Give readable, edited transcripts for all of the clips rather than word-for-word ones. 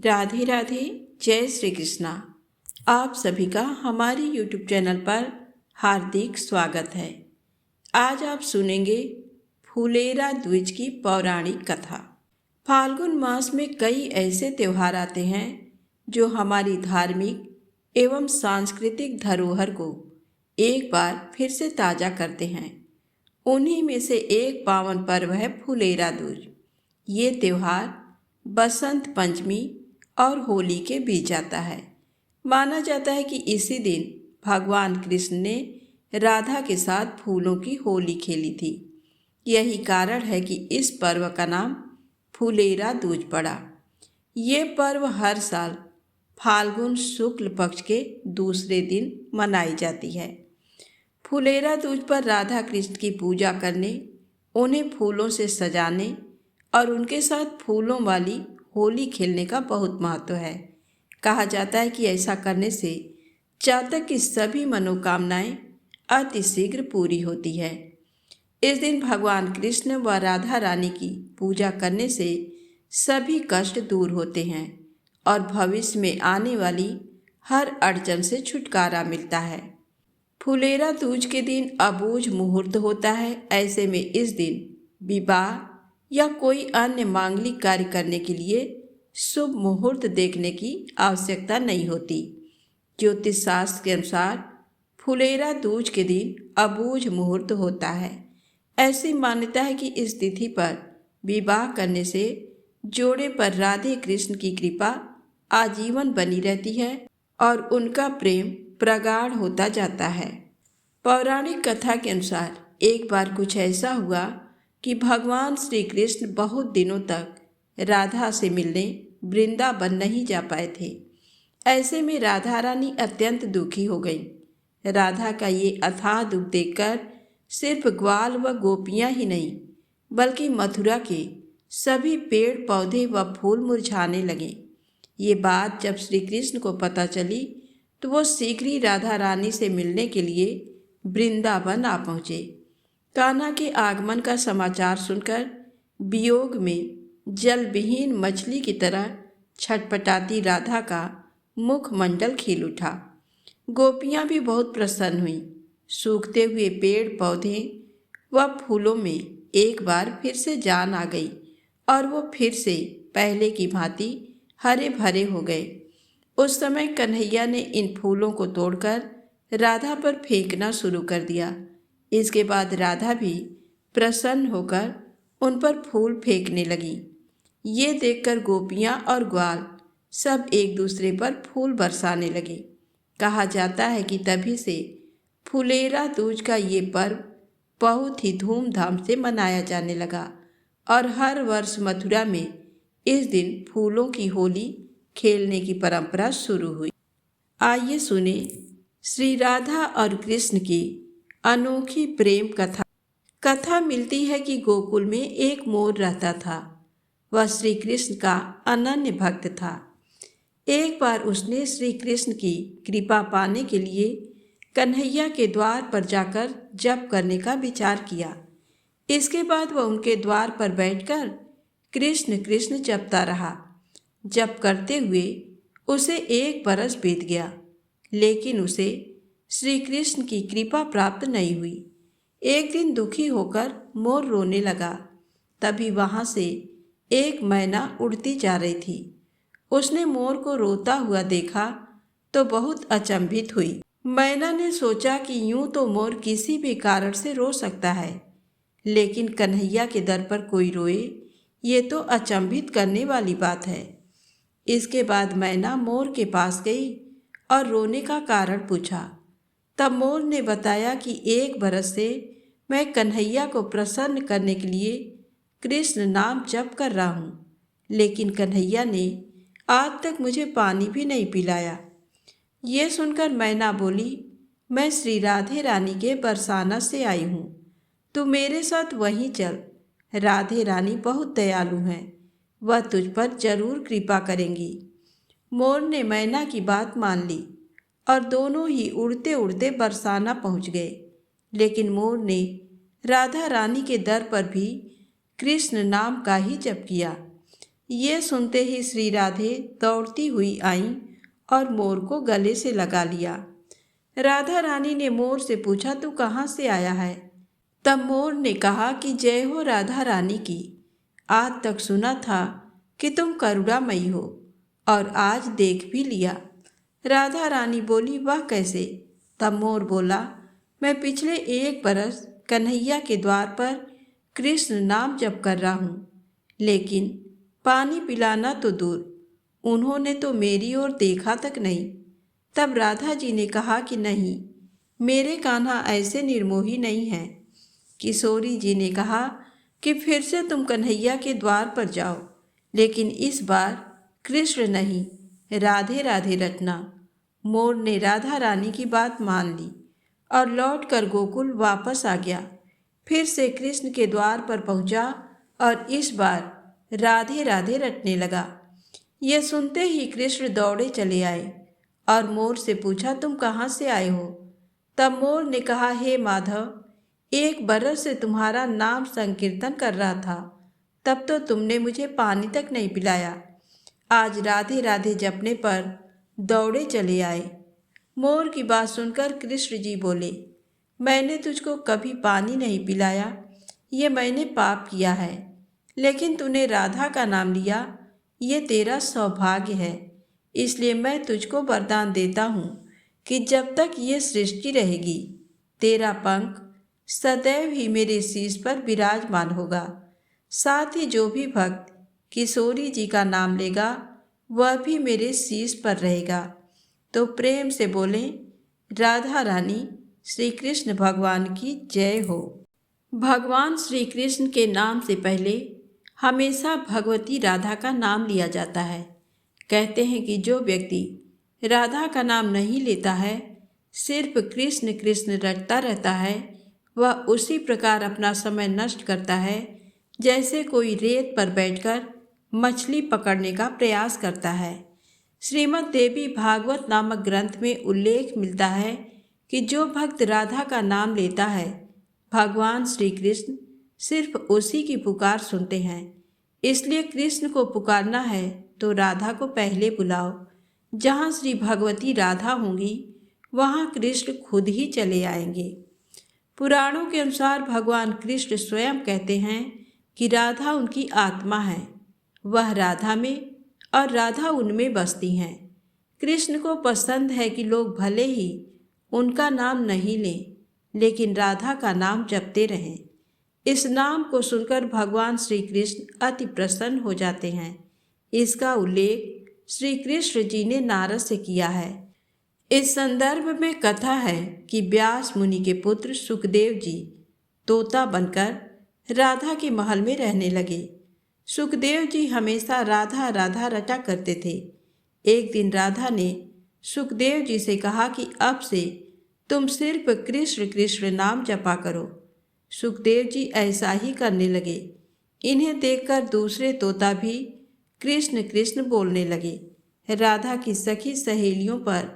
राधे राधे। जय श्री कृष्णा। आप सभी का हमारे YouTube चैनल पर हार्दिक स्वागत है। आज आप सुनेंगे फुलेरा द्विज की पौराणिक कथा। फाल्गुन मास में कई ऐसे त्यौहार आते हैं जो हमारी धार्मिक एवं सांस्कृतिक धरोहर को एक बार फिर से ताज़ा करते हैं। उन्हीं में से एक पावन पर्व है फुलेरा दूज। ये त्यौहार बसंत पंचमी और होली के बीच आता है। माना जाता है कि इसी दिन भगवान कृष्ण ने राधा के साथ फूलों की होली खेली थी। यही कारण है कि इस पर्व का नाम फुलेरा दूज पड़ा। ये पर्व हर साल फाल्गुन शुक्ल पक्ष के दूसरे दिन मनाई जाती है। फुलेरा दूज पर राधा कृष्ण की पूजा करने, उन्हें फूलों से सजाने और उनके साथ फूलों वाली होली खेलने का बहुत महत्व है। कहा जाता है कि ऐसा करने से जातक की सभी मनोकामनाएं अतिशीघ्र पूरी होती है। इस दिन भगवान कृष्ण व राधा रानी की पूजा करने से सभी कष्ट दूर होते हैं और भविष्य में आने वाली हर अड़चन से छुटकारा मिलता है। फुलेरा दूज के दिन अबूझ मुहूर्त होता है। ऐसे में इस दिन विवाह या कोई अन्य मांगलिक कार्य करने के लिए शुभ मुहूर्त देखने की आवश्यकता नहीं होती। ज्योतिष शास्त्र के अनुसार फुलेरा दूज के दिन अबूझ मुहूर्त होता है। ऐसी मान्यता है कि इस तिथि पर विवाह करने से जोड़े पर राधे कृष्ण की कृपा आजीवन बनी रहती है और उनका प्रेम प्रगाढ़ होता जाता है। पौराणिक कथा के अनुसार एक बार कुछ ऐसा हुआ कि भगवान श्री कृष्ण बहुत दिनों तक राधा से मिलने वृंदावन नहीं जा पाए थे। ऐसे में राधा रानी अत्यंत दुखी हो गई। राधा का ये अथाह दुख देखकर सिर्फ ग्वाल व गोपियां ही नहीं बल्कि मथुरा के सभी पेड़ पौधे व फूल मुरझाने लगे। ये बात जब श्री कृष्ण को पता चली तो वो शीघ्र ही राधा रानी से मिलने के लिए वृंदावन आ पहुँचे। कान्हा के आगमन का समाचार सुनकर वियोग में जलविहीन मछली की तरह छटपटाती राधा का मुखमंडल खिल उठा। गोपियाँ भी बहुत प्रसन्न हुईं। सूखते हुए पेड़ पौधे व फूलों में एक बार फिर से जान आ गई और वो फिर से पहले की भांति हरे भरे हो गए। उस समय कन्हैया ने इन फूलों को तोड़कर राधा पर फेंकना शुरू कर दिया। इसके बाद राधा भी प्रसन्न होकर उन पर फूल फेंकने लगी। ये देखकर गोपियाँ और ग्वाल सब एक दूसरे पर फूल बरसाने लगे। कहा जाता है कि तभी से फुलेरा दूज का ये पर्व बहुत ही धूमधाम से मनाया जाने लगा और हर वर्ष मथुरा में इस दिन फूलों की होली खेलने की परंपरा शुरू हुई। आइए सुने श्री राधा और कृष्ण की अनोखी प्रेम कथा। कथा मिलती है कि गोकुल में एक मोर रहता था। वह श्री कृष्ण का अनन्य भक्त था। एक बार उसने श्री कृष्ण की कृपा पाने के लिए कन्हैया के द्वार पर जाकर जप करने का विचार किया। इसके बाद वह उनके द्वार पर बैठकर कृष्ण कृष्ण जपता रहा। जप करते हुए उसे 1 बरस बीत गया, लेकिन उसे श्री कृष्ण की कृपा प्राप्त नहीं हुई। एक दिन दुखी होकर मोर रोने लगा। तभी वहाँ से एक मैना उड़ती जा रही थी। उसने मोर को रोता हुआ देखा तो बहुत अचंभित हुई। मैना ने सोचा कि यूं तो मोर किसी भी कारण से रो सकता है, लेकिन कन्हैया के दर पर कोई रोए, ये तो अचंभित करने वाली बात है। इसके बाद मैना मोर के पास गई और रोने का कारण पूछा। तब मोर ने बताया कि 1 बरस से मैं कन्हैया को प्रसन्न करने के लिए कृष्ण नाम जप कर रहा हूँ, लेकिन कन्हैया ने आज तक मुझे पानी भी नहीं पिलाया। ये सुनकर मैना बोली, मैं श्री राधे रानी के बरसाना से आई हूँ, तू मेरे साथ वहीं चल। राधे रानी बहुत दयालु हैं, वह तुझ पर जरूर कृपा करेंगी। मोर ने मैना की बात मान ली और दोनों ही उड़ते उड़ते बरसाना पहुँच गए। लेकिन मोर ने राधा रानी के दर पर भी कृष्ण नाम का ही जप किया। ये सुनते ही श्री राधे दौड़ती हुई आईं और मोर को गले से लगा लिया। राधा रानी ने मोर से पूछा, तू कहाँ से आया है? तब मोर ने कहा कि जय हो राधा रानी की। आज तक सुना था कि तुम करुणामयी हो और आज देख भी लिया। राधा रानी बोली, वह कैसे? तब मोर बोला, मैं पिछले 1 बरस कन्हैया के द्वार पर कृष्ण नाम जप कर रहा हूँ, लेकिन पानी पिलाना तो दूर, उन्होंने तो मेरी ओर देखा तक नहीं। तब राधा जी ने कहा कि नहीं, मेरे कान्हा ऐसे निर्मोही नहीं हैं। किशोरी जी ने कहा कि फिर से तुम कन्हैया के द्वार पर जाओ, लेकिन इस बार कृष्ण नहीं, राधे राधे रटना। मोर ने राधा रानी की बात मान ली और लौटकर गोकुल वापस आ गया। फिर से कृष्ण के द्वार पर पहुंचा और इस बार राधे राधे रटने लगा। यह सुनते ही कृष्ण दौड़े चले आए और मोर से पूछा, तुम कहाँ से आए हो? तब मोर ने कहा, हे माधव, 1 बरस से तुम्हारा नाम संकीर्तन कर रहा था, तब तो तुमने मुझे पानी तक नहीं पिलाया। आज राधे राधे जपने पर दौड़े चले आए। मोर की बात सुनकर कृष्ण जी बोले, मैंने तुझको कभी पानी नहीं पिलाया, ये मैंने पाप किया है, लेकिन तूने राधा का नाम लिया, ये तेरा सौभाग्य है। इसलिए मैं तुझको वरदान देता हूँ कि जब तक ये सृष्टि रहेगी, तेरा पंख सदैव ही मेरे शीश पर विराजमान होगा। साथ ही जो भी भक्त किशोरी जी का नाम लेगा, वह भी मेरे शीश पर रहेगा। तो प्रेम से बोलें, राधा रानी श्री कृष्ण भगवान की जय हो। भगवान श्री कृष्ण के नाम से पहले हमेशा भगवती राधा का नाम लिया जाता है। कहते हैं कि जो व्यक्ति राधा का नाम नहीं लेता है, सिर्फ कृष्ण कृष्ण रटता रहता है, वह उसी प्रकार अपना समय नष्ट करता है जैसे कोई रेत पर बैठकर मछली पकड़ने का प्रयास करता है। श्रीमद् देवी भागवत नामक ग्रंथ में उल्लेख मिलता है कि जो भक्त राधा का नाम लेता है, भगवान श्री कृष्ण सिर्फ उसी की पुकार सुनते हैं। इसलिए कृष्ण को पुकारना है तो राधा को पहले बुलाओ। जहाँ श्री भगवती राधा होंगी, वहाँ कृष्ण खुद ही चले आएंगे। पुराणों के अनुसार भगवान कृष्ण स्वयं कहते हैं कि राधा उनकी आत्मा है, वह राधा में और राधा उनमें बसती हैं। कृष्ण को पसंद है कि लोग भले ही उनका नाम नहीं लें, लेकिन राधा का नाम जपते रहें। इस नाम को सुनकर भगवान श्री कृष्ण अति प्रसन्न हो जाते हैं। इसका उल्लेख श्री कृष्ण जी ने नारद से किया है। इस संदर्भ में कथा है कि व्यास मुनि के पुत्र सुखदेव जी तोता बनकर राधा के महल में रहने लगे। सुखदेव जी हमेशा राधा राधा रटा करते थे। एक दिन राधा ने सुखदेव जी से कहा कि अब से तुम सिर्फ कृष्ण कृष्ण नाम जपा करो। सुखदेव जी ऐसा ही करने लगे। इन्हें देखकर दूसरे तोता भी कृष्ण कृष्ण बोलने लगे। राधा की सखी सहेलियों पर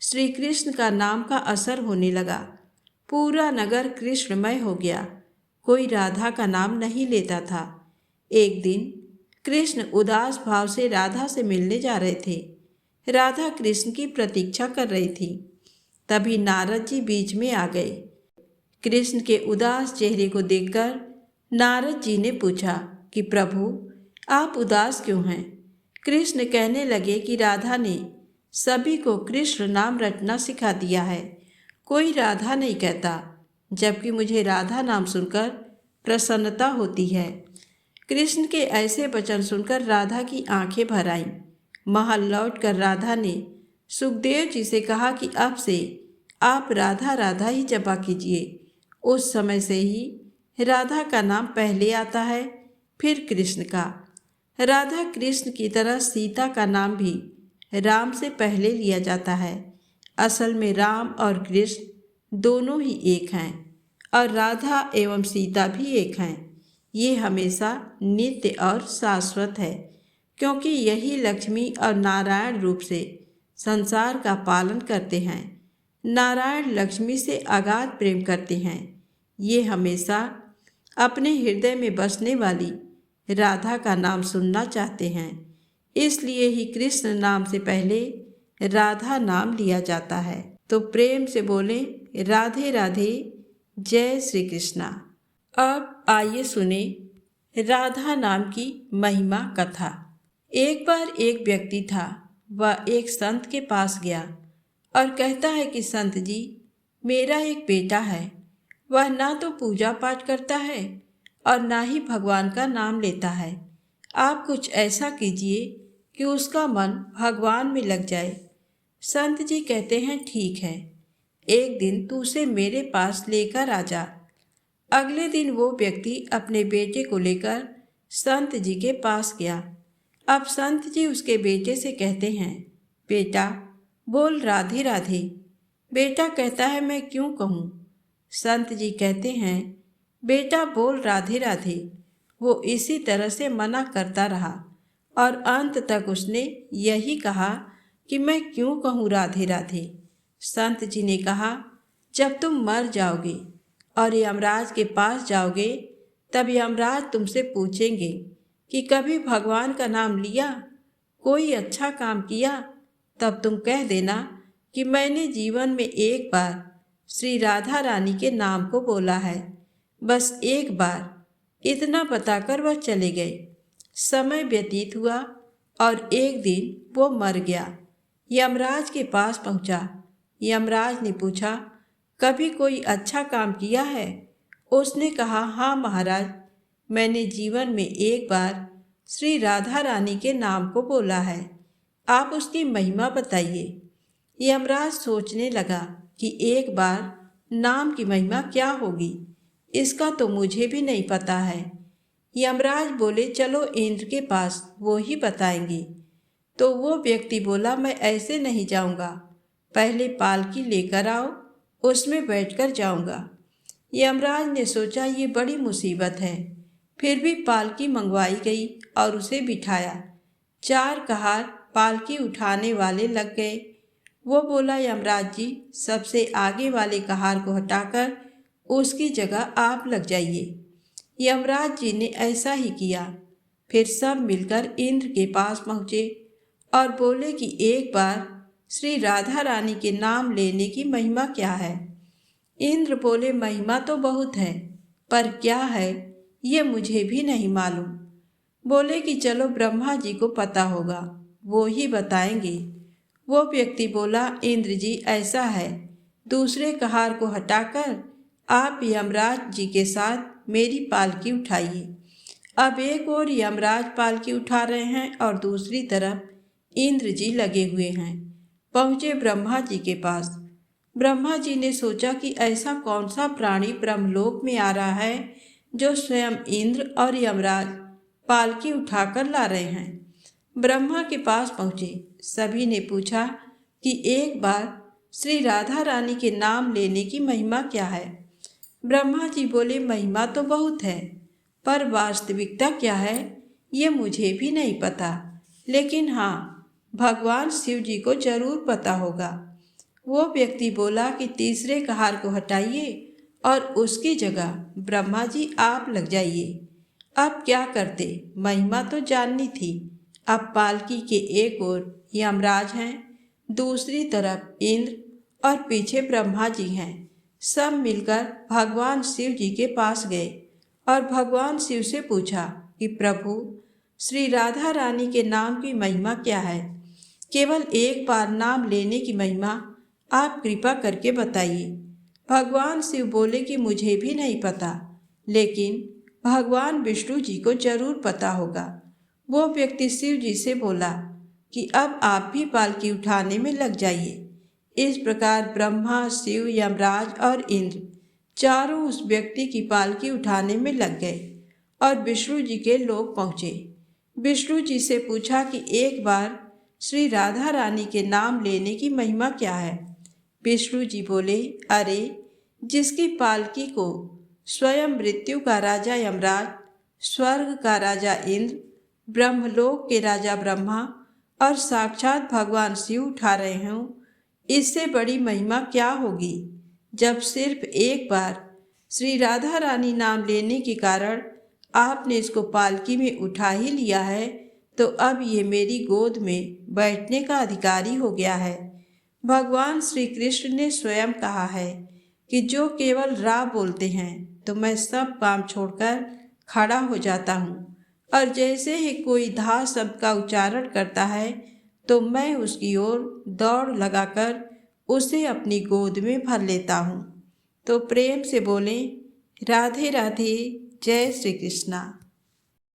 श्री कृष्ण का नाम का असर होने लगा। पूरा नगर कृष्णमय हो गया। कोई राधा का नाम नहीं लेता था। एक दिन कृष्ण उदास भाव से राधा से मिलने जा रहे थे। राधा कृष्ण की प्रतीक्षा कर रही थी। तभी नारद जी बीच में आ गए। कृष्ण के उदास चेहरे को देखकर नारद जी ने पूछा कि प्रभु, आप उदास क्यों हैं? कृष्ण कहने लगे कि राधा ने सभी को कृष्ण नाम रटना सिखा दिया है। कोई राधा नहीं कहता, जबकि मुझे राधा नाम सुनकर प्रसन्नता होती है। कृष्ण के ऐसे वचन सुनकर राधा की आंखें भर आईं। महल लौटकर राधा ने सुखदेव जी से कहा कि अब से आप राधा राधा ही जपा कीजिए। उस समय से ही राधा का नाम पहले आता है, फिर कृष्ण का। राधा कृष्ण की तरह सीता का नाम भी राम से पहले लिया जाता है। असल में राम और कृष्ण दोनों ही एक हैं और राधा एवं सीता भी एक हैं। ये हमेशा नित्य और शाश्वत है, क्योंकि यही लक्ष्मी और नारायण रूप से संसार का पालन करते हैं। नारायण लक्ष्मी से अगाध प्रेम करते हैं। ये हमेशा अपने हृदय में बसने वाली राधा का नाम सुनना चाहते हैं। इसलिए ही कृष्ण नाम से पहले राधा नाम लिया जाता है। तो प्रेम से बोले राधे राधे, जय श्री कृष्णा। अब आइए सुने राधा नाम की महिमा कथा। एक बार एक व्यक्ति था, वह एक संत के पास गया और कहता है कि संत जी, मेरा एक बेटा है, वह ना तो पूजा पाठ करता है और ना ही भगवान का नाम लेता है। आप कुछ ऐसा कीजिए कि उसका मन भगवान में लग जाए। संत जी कहते हैं ठीक है, एक दिन तू उसे मेरे पास लेकर आ जा। अगले दिन वो व्यक्ति अपने बेटे को लेकर संत जी के पास गया। अब संत जी उसके बेटे से कहते हैं, बेटा बोल राधे राधे। बेटा कहता है, मैं क्यों कहूँ। संत जी कहते हैं, बेटा बोल राधे राधे। वो इसी तरह से मना करता रहा और अंत तक उसने यही कहा कि मैं क्यों कहूँ राधे राधे। संत जी ने कहा, जब तुम मर जाओगे और यमराज के पास जाओगे, तब यमराज तुमसे पूछेंगे कि कभी भगवान का नाम लिया, कोई अच्छा काम किया। तब तुम कह देना कि मैंने जीवन में एक बार श्री राधा रानी के नाम को बोला है, बस एक बार। इतना बताकर वह चले गए। समय व्यतीत हुआ और एक दिन वो मर गया। यमराज के पास पहुंचा। यमराज ने पूछा, कभी कोई अच्छा काम किया है? उसने कहा, हाँ महाराज, मैंने जीवन में एक बार श्री राधा रानी के नाम को बोला है। आप उसकी महिमा बताइए। यमराज सोचने लगा कि एक बार नाम की महिमा क्या होगी, इसका तो मुझे भी नहीं पता है। यमराज बोले, चलो इंद्र के पास, वो ही बताएंगे। तो वो व्यक्ति बोला, मैं ऐसे नहीं जाऊंगा, पहले पालकी लेकर आओ, उसमें बैठकर जाऊंगा। यमराज ने सोचा ये बड़ी मुसीबत है। फिर भी पालकी मंगवाई गई और उसे बिठाया। 4 कहार पालकी उठाने वाले लग गए। वो बोला, यमराज जी, सबसे आगे वाले कहार को हटाकर उसकी जगह आप लग जाइए। यमराज जी ने ऐसा ही किया। फिर सब मिलकर इंद्र के पास पहुँचे और बोले कि एक बार श्री राधा रानी के नाम लेने की महिमा क्या है। इंद्र बोले, महिमा तो बहुत है, पर क्या है ये मुझे भी नहीं मालूम। बोले कि चलो ब्रह्मा जी को पता होगा, वो ही बताएंगे। वो व्यक्ति बोला, इंद्र जी ऐसा है, दूसरे कहार को हटाकर आप यमराज जी के साथ मेरी पालकी उठाइए। अब एक ओर यमराज पालकी उठा रहे हैं और दूसरी तरफ इंद्र जी लगे हुए हैं। पहुँचे ब्रह्मा जी के पास। ब्रह्मा जी ने सोचा कि ऐसा कौन सा प्राणी ब्रह्मलोक में आ रहा है जो स्वयं इंद्र और यमराज पालकी उठाकर ला रहे हैं। ब्रह्मा के पास पहुँचे। सभी ने पूछा कि एक बार श्री राधा रानी के नाम लेने की महिमा क्या है। ब्रह्मा जी बोले, महिमा तो बहुत है, पर वास्तविकता क्या है ये मुझे भी नहीं पता, लेकिन हाँ, भगवान शिव जी को जरूर पता होगा। वो व्यक्ति बोला कि तीसरे कहार को हटाइए और उसकी जगह ब्रह्मा जी आप लग जाइए। अब क्या करते, महिमा तो जाननी थी। अब पालकी के एक ओर यमराज हैं, दूसरी तरफ इंद्र और पीछे ब्रह्मा जी हैं। सब मिलकर भगवान शिव जी के पास गए और भगवान शिव से पूछा कि प्रभु, श्री राधा रानी के नाम की महिमा क्या है? केवल एक बार नाम लेने की महिमा आप कृपा करके बताइए। भगवान शिव बोले कि मुझे भी नहीं पता, लेकिन भगवान विष्णु जी को जरूर पता होगा। वो व्यक्ति शिव जी से बोला कि अब आप भी पालकी उठाने में लग जाइए। इस प्रकार ब्रह्मा, शिव, यमराज और इंद्र चारों उस व्यक्ति की पालकी उठाने में लग गए और विष्णु जी के लोक पहुँचे। विष्णु जी से पूछा कि एक बार श्री राधा रानी के नाम लेने की महिमा क्या है। विष्णु जी बोले, अरे, जिसकी पालकी को स्वयं मृत्यु का राजा यमराज, स्वर्ग का राजा इंद्र, ब्रह्मलोक के राजा ब्रह्मा और साक्षात भगवान शिव उठा रहे हों, इससे बड़ी महिमा क्या होगी, जब सिर्फ एक बार श्री राधा रानी नाम लेने के कारण आपने इसको पालकी में उठा ही लिया है तो अब ये मेरी गोद में बैठने का अधिकारी हो गया है। भगवान श्री कृष्ण ने स्वयं कहा है कि जो केवल रा बोलते हैं तो मैं सब काम छोड़कर खड़ा हो जाता हूँ, और जैसे ही कोई धा शब्द का उच्चारण करता है तो मैं उसकी ओर दौड़ लगाकर उसे अपनी गोद में भर लेता हूँ। तो प्रेम से बोलें, राधे राधे, जय श्री कृष्णा।